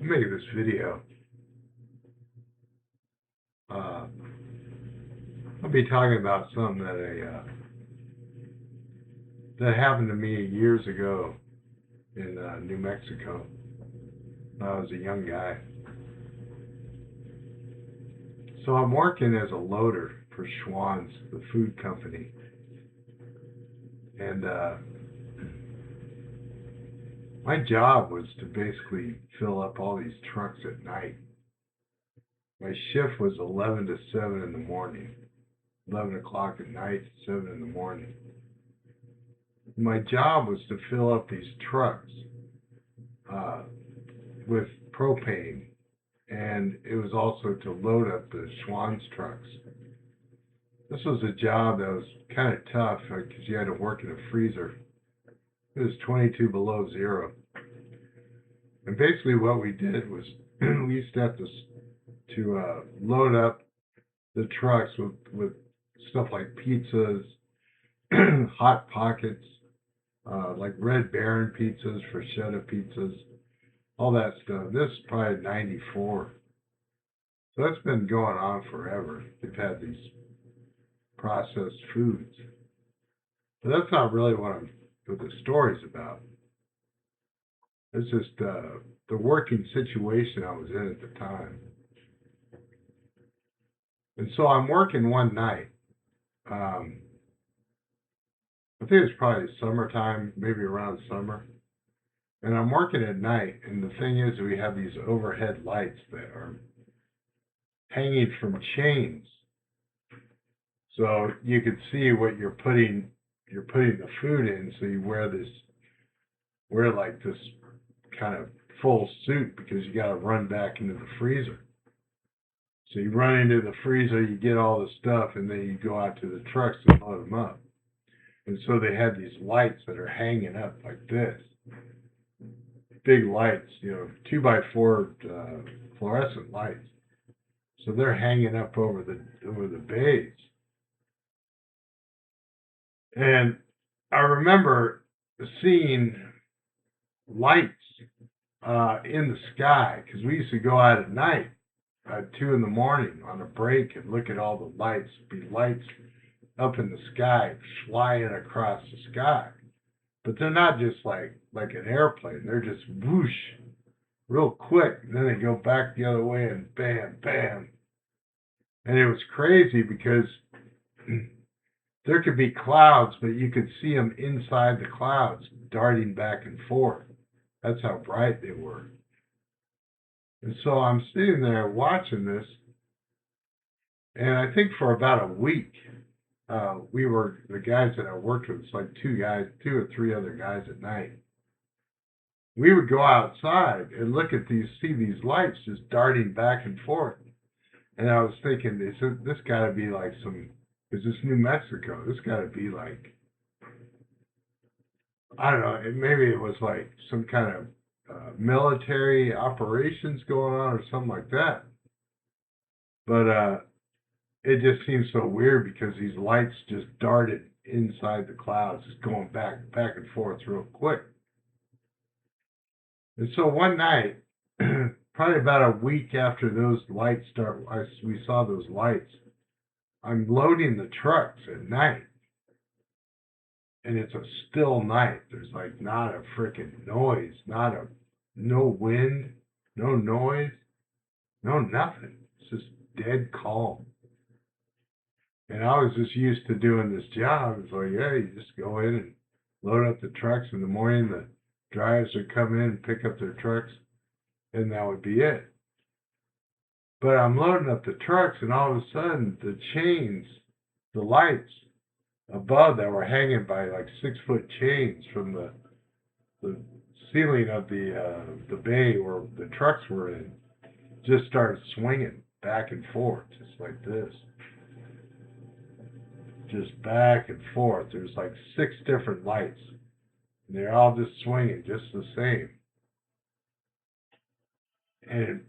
Make this video. Uh, I'll be talking about something that happened to me years ago in New Mexico when I was a young guy. So I'm working as a loader for Schwann's, the food company, and my job was to basically fill up all these trucks at night. My shift was 11 to 7 in the morning, 11 o'clock at night to 7 in the morning. My job was to fill up these trucks uh, with propane, and it was also to load up the Schwann's trucks. This was a job that was kind of tough because you had to work in a freezer. It was 22 below zero. And basically what we did was we used to have to load up the trucks with stuff like pizzas, hot pockets, like Red Baron pizzas, Freschetta pizzas, all that stuff. This is probably 94. So that's been going on forever. They've had these processed foods. But that's not really what the story's about. It's just the working situation I was in at the time. And so I'm working one night. Um, I think it's probably summertime, maybe around summer. And I'm working at night. And the thing is, we have these overhead lights that are hanging from chains. So you can see what you're putting the food in. So you wear like this kind of full suit because you got to run back into the freezer. So you run into the freezer, you get all the stuff, and then you go out to the trucks and load them up. And so they had these lights that are hanging up like this, big lights, 2x4 fluorescent lights. So they're hanging up over the bays. And I remember seeing lights in the sky because we used to go out at night at 2 in the morning on a break and look at all the lights, be lights up in the sky, flying across the sky. But they're not just like an airplane. They're just whoosh, real quick. And then they go back the other way and bam, bam. And it was crazy because there could be clouds, but you could see them inside the clouds darting back and forth. That's how bright they were. And so I'm sitting there watching this, and I think for about a week, we were the guys that I worked with. It's like two or three other guys at night. We would go outside and look at see these lights just darting back and forth. And I was thinking, this got to be like is this New Mexico? This got to be like, I don't know, maybe it was like some kind of military operations going on or something like that. But it just seems so weird because these lights just darted inside the clouds, just going back and forth real quick. And so one night, probably about a week after those lights we saw those lights. I'm loading the trucks at night, and it's a still night. There's like not a freaking noise, no wind, no noise, no nothing. It's just dead calm. And I was just used to doing this job. It's like, yeah, you just go in and load up the trucks in the morning. The drivers would come in and pick up their trucks, and that would be it. But I'm loading up the trucks, and all of a sudden, the chains, the lights above that were hanging by like 6-foot chains from the ceiling of the bay where the trucks were in, just started swinging back and forth, just like this. Just back and forth. There's like 6 different lights. And they're all just swinging just the same. And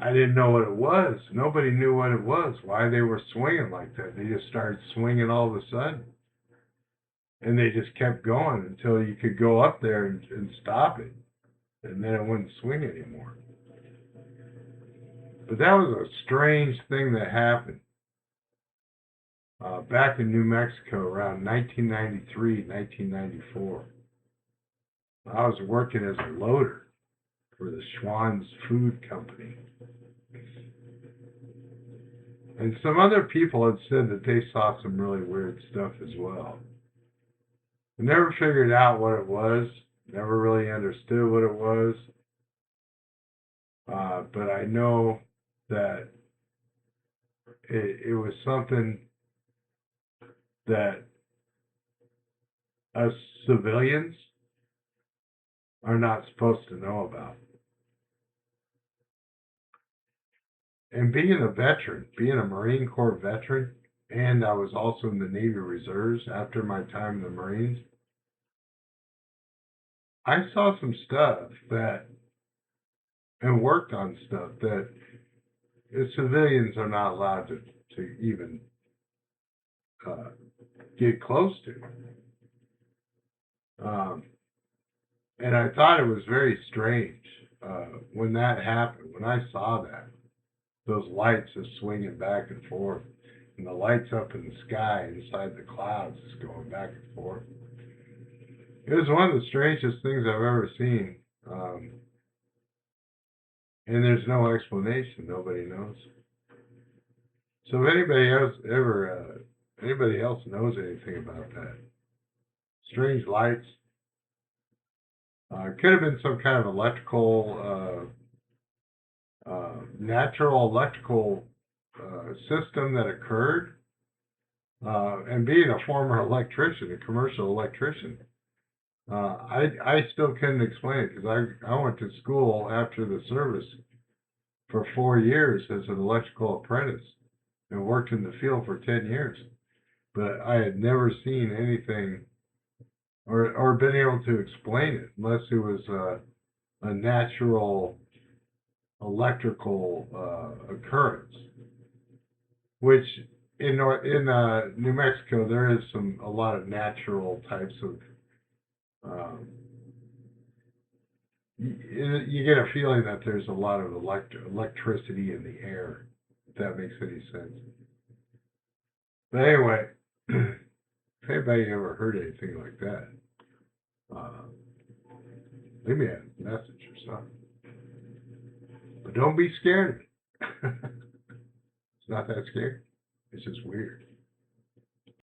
I didn't know what it was. Nobody knew what it was, why they were swinging like that. They just started swinging all of a sudden. And they just kept going until you could go up there and stop it. And then it wouldn't swing anymore. But that was a strange thing that happened back in New Mexico around 1993, 1994. I was working as a loader for the Schwann's Food Company. And some other people had said that they saw some really weird stuff as well. I never figured out what it was, never really understood what it was. But I know that it was something that us civilians are not supposed to know about. And being a veteran, being a Marine Corps veteran, and I was also in the Navy Reserves after my time in the Marines, I saw some stuff that, and worked on stuff that civilians are not allowed to even get close to. And I thought it was very strange when that happened, when I saw that, those lights just swinging back and forth, and the lights up in the sky inside the clouds just going back and forth. It was one of the strangest things I've ever seen. And there's no explanation. Nobody knows. So if anybody else knows anything about that, strange lights, could have been some kind of natural electrical system that occurred. And being a former electrician, a commercial electrician, I still couldn't explain it because I went to school after the service for 4 years as an electrical apprentice and worked in the field for 10 years. But I had never seen anything or been able to explain it unless it was a natural electrical occurrence, which in New Mexico there is a lot of natural types of you get a feeling that there's a lot of electricity in the air, if that makes any sense. But anyway, if anybody ever heard anything like that, uh, leave me a message or something. But don't be scared. It's not that scary. It's just weird.